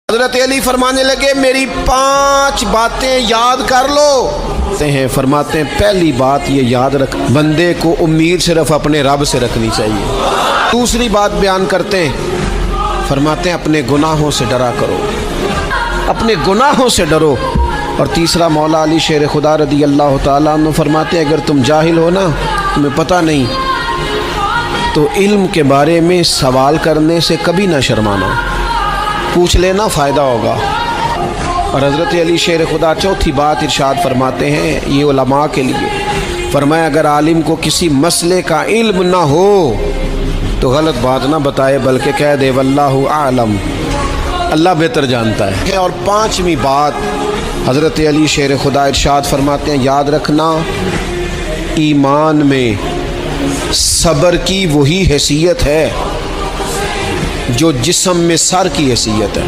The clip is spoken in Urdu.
حضرت علی فرمانے لگے میری 5 باتیں یاد کر لو ہیں، فرماتے ہیں پہلی بات یہ یاد رکھ، بندے کو امید صرف اپنے رب سے رکھنی چاہیے۔ دوسری بات بیان کرتے ہیں، فرماتے ہیں اپنے گناہوں سے ڈرا کرو، اپنے گناہوں سے ڈرو۔ اور تیسرا مولا علی شیر خدا رضی اللہ تعالیٰ عنہ فرماتے ہیں اگر تم جاہل ہو نا، تمہیں پتہ نہیں، تو علم کے بارے میں سوال کرنے سے کبھی نہ شرمانا، پوچھ لینا، فائدہ ہوگا۔ اور حضرت علی شیر خدا چوتھی بات ارشاد فرماتے ہیں یہ علماء کے لیے، فرمایا اگر عالم کو کسی مسئلے کا علم نہ ہو تو غلط بات نہ بتائے بلکہ کہہ دے واللہ اعلم، اللہ بہتر جانتا ہے۔ اور 5ویں بات حضرت علی شیر خدا ارشاد فرماتے ہیں یاد رکھنا، ایمان میں صبر کی وہی حیثیت ہے جو جسم میں سر کی حیثیت ہے۔